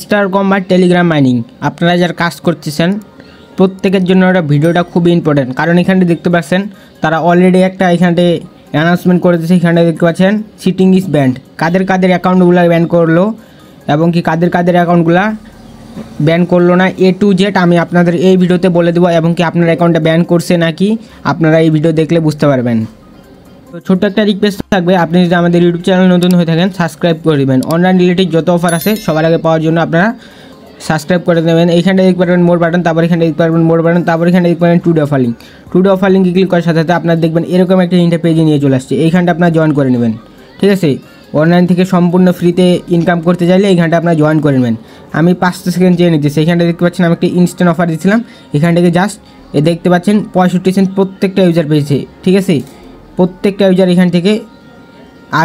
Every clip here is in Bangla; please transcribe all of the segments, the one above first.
হামস্টার কম্বাট টেলিগ্রাম মাইনিং আপনারা যারা কাজ করতেছেন প্রত্যেকের জন্য এটা ভিডিওটা খুবই ইম্পর্টেন্ট, কারণ এখানে দেখতে পাচ্ছেন তারা অলরেডি একটা এখানে অ্যানাউন্সমেন্ট করে দিয়েছে। এখানে দেখতে পাচ্ছেন চিটিং ইজ ব্যান্ড, কাদের কাদের অ্যাকাউন্টগুলো ব্যান করলো এবং কি কাদের কাদের অ্যাকাউন্টগুলো ব্যান করলো না, A to Z আমি আপনাদের এই ভিডিওতে বলে দেবো এবং কি আপনার অ্যাকাউন্টটা ব্যান করছে নাকি আপনারা এই ভিডিও দেখলে বুঝতে পারবেন। তো ছোট্ট একটা রিকোয়েস্ট থাকবে, আপনি যদি আমাদের ইউটিউব চ্যানেল নতুন হয়ে থাকেন সাবস্ক্রাইব করে দেবেন। অনলাইন রিলেটেড যত অফার আছে সবার আগে পাওয়ার জন্য আপনারা সাবস্ক্রাইব করে দেবেন। এইখানে দেখতে পারবেন মোর বাটন, তারপর এখানে দেখতে পারবেন মোর বাটন, তারপর এখানে দেখতে পারবেন today offer link. Today offer লিঙ্কে ক্লিক করার সাথে সাথে আপনার দেখবেন এরকম একটা ইন্টারপেজে নিয়ে চলে আসছে। এইখানটা আপনার জয়েন করে নেবেন, ঠিক আছে। অনলাইন থেকে সম্পূর্ণ ফ্রিতে ইনকাম করতে চাইলে এইখানটা আপনার জয়েন করে নেবেন। আমি 5 সেকেন্ড চেয়ে নিতেছি। এইখানটা দেখতে পাচ্ছেন আমি একটা ইনস্ট্যান্ট অফার দিয়েছিলাম, এখান থেকে জাস্ট দেখতে পাচ্ছেন 65 সেন্ট প্রত্যেকটা ইউজার পেয়েছে, ঠিক আছে। প্রত্যেকটা ইউজার এখান থেকে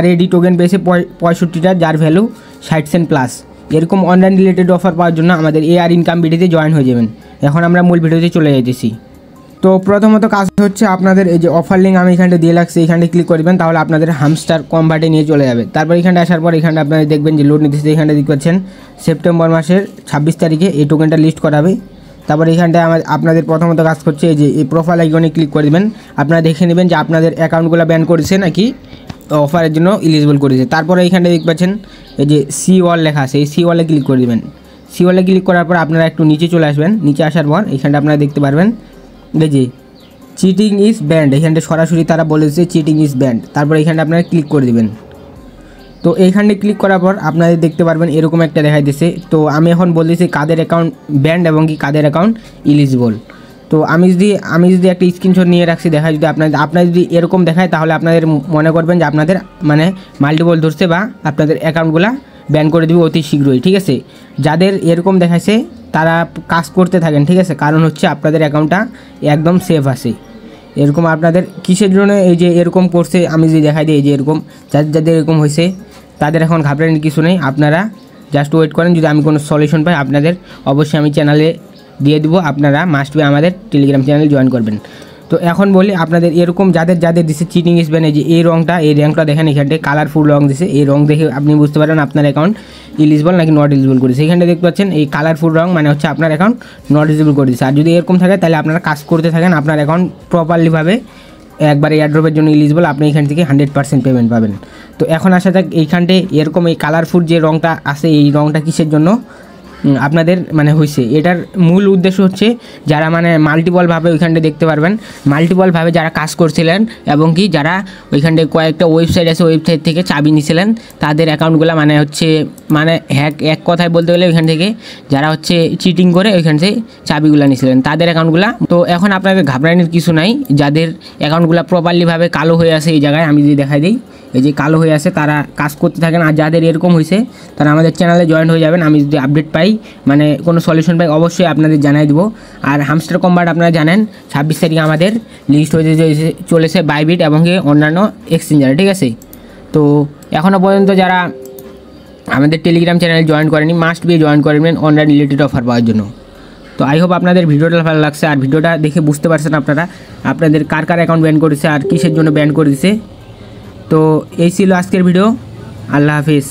RAD টোকেন পেয়েছে 65টা, যার ভ্যালু 60 সেন্ট প্লাস। এরকম অনলাইন রিলেটেড অফার পাওয়ার জন্য আমাদের AR ইনকাম ভিডিওতে জয়েন হয়ে যাবেন। এখন আমরা মূল ভিডিওতে চলে যাইতেছি। তো প্রথমত কাজ হচ্ছে আপনাদের এই যে অফার লিঙ্ক আমি এখানটা দিয়ে রাখছি, এখানে ক্লিক করবেন, তাহলে আপনাদের হামস্টার কম্বাটে নিয়ে চলে যাবে। তারপর এখানে আসার পর এখানে আপনারা দেখবেন যে লোড নিতেছে। এখানে দেখতে পাচ্ছেন সেপ্টেম্বর মাসের 26 তারিখে এই টোকেনটা লিস্ট করাবে। তারপর এখানটায় আপনাদের প্রথমত কাজ করছে এই যে এই প্রোফাইল আইকনে ক্লিক করে দেবেন। আপনারা দেখে নেবেন যে আপনাদের অ্যাকাউন্টগুলো ব্যান করেছে নাকি অফারের জন্য এলিজিবল করেছে। তারপরে এইখানটা দেখতে পাচ্ছেন এই যে সি ওয়াল লেখা আছে, এই সি ওয়ালে ক্লিক করে দেবেন। সি ওয়ালে ক্লিক করার পর আপনারা একটু নিচে চলে আসবেন। নিচে আসার পর এখানটা আপনারা দেখতে পারবেন এই যে চিটিং ইজ ব্যান্ড, এখানটা সরাসরি তারা বলেছে চিটিং ইজ ব্যান্ড। তারপর এখানটা আপনারা ক্লিক করে দেবেন। তো এইখানটা ক্লিক করার পর আপনাদের দেখতে পারবেন এরকম একটা দেখাই দিচ্ছে। তো আমি এখন বলতেছি কাদের অ্যাকাউন্ট ব্যান্ড এবং কি কাদের অ্যাকাউন্ট এলিজিবল। তো আমি যদি একটা স্ক্রিনশট নিয়ে রাখছি দেখায়, যদি আপনার যদি এরকম দেখায় তাহলে আপনাদের মনে করবেন যে আপনাদের মানে মাল্টিপল ধরছে বা আপনাদের অ্যাকাউন্টগুলো ব্যান করে দেবে অতি শীঘ্রই, ঠিক আছে। যাদের এরকম দেখাইছে তারা কাজ করতে থাকেন, ঠিক আছে, কারণ হচ্ছে আপনাদের অ্যাকাউন্টটা একদম সেফ আছে। এরকম আপনাদের কিসের জন্য এই যে এরকম করছে আমি যদি দেখাই দিই, এই যে এরকম যাদের এরকম হয়েছে তাদের এখন ঘাবড়ানোর কিছু নেই, আপনারা জাস্ট ওয়েট করেন। যদি আমি কোনো সলিউশন পাই আপনাদের অবশ্যই আমি চ্যানেলে দিয়ে দেবো, আপনারা মাস্ট বি আমাদের টেলিগ্রাম চ্যানেল জয়েন করবেন। তো এখন বলি আপনাদের এরকম যাদের দিছে চিটিং ইজ ব্যান, এই যে এই রঙটা দেখেন এখানটা কালারফুল রং দিছে, এই রং দেখে আপনি বুঝতে পারেন আপনার অ্যাকাউন্ট এলিজিবল নাকি নট এলিজিবল করেছে। এখানটা দেখতে পাচ্ছেন এই কালারফুল রং মানে হচ্ছে আপনার অ্যাকাউন্ট নট এলিজিবল করে দিচ্ছে। আর যদি এরকম থাকে তাহলে আপনারা কাজ করতে থাকেন, আপনার অ্যাকাউন্ট প্রপারলিভাবে একবার এয়ারড্রপের জন্য এলিজিবল, আপনি এখান থেকে 100% পেমেন্ট পাবেন। তো এখন আসা যাক এইখানটে এরকম এই কালারফুল যে রঙটা আছে এই রঙটা কিসের জন্য আপনাদের মানে হয়েছে। এটার মূল উদ্দেশ্য হচ্ছে যারা মানে মাল্টিপলভাবে ওইখানটা দেখতে পারবেন, মাল্টিপলভাবে যারা কাজ করছিলেন এবং কি যারা ওইখানটায় কয়েকটা ওয়েবসাইট আছে ওয়েবসাইট থেকে চাবি নিয়েছিলেন তাদের অ্যাকাউন্টগুলো মানে হচ্ছে মানে হ্যাক, এক কথায় বলতে গেলে ওইখান থেকে যারা হচ্ছে চিটিং করে ওইখান থেকে চাবিগুলো নিয়েছিলেন তাদের অ্যাকাউন্টগুলো। তো এখন আপনাদের ঘাবড়ানোর কিছু নাই, যাদের অ্যাকাউন্টগুলো প্রপারলিভাবে কালো হয়ে আছে এই জায়গায় আমি যদি দেখাই দিই এই যে কালো হয়ে আছে তারা কাজ করতে থাকেন। আর যাদের এরকম হয়েছে তারা আমাদের চ্যানেলে জয়েন হয়ে যাবেন। আমি যদি আপডেট পাই মানে কোনো সলিউশন পাই অবশ্যই আপনাদের জানাই দেবো। আর হামস্টার কম্বাট আপনারা জানেন 26 তারিখে আমাদের লিস্ট হয়ে চলেছে বাইবিট এবং অন্যান্য এক্সচেঞ্জারে, ঠিক আছে। তো এখনও পর্যন্ত যারা আমাদের টেলিগ্রাম চ্যানেল জয়েন করেনি মাস্ট বি জয়েন করবেন অনলাইন রিলেটেড অফার পাওয়ার জন্য। তো আই হোপ আপনাদের ভিডিওটা ভালো লাগছে, আর ভিডিওটা দেখে বুঝতে পারছেন আপনারা আপনাদের কার কার অ্যাকাউন্ট ব্যান করেছে আর কিসের জন্য ব্যান করে দিছে। তো এই ছিল আজকের ভিডিও, আল্লাহ হাফিজ।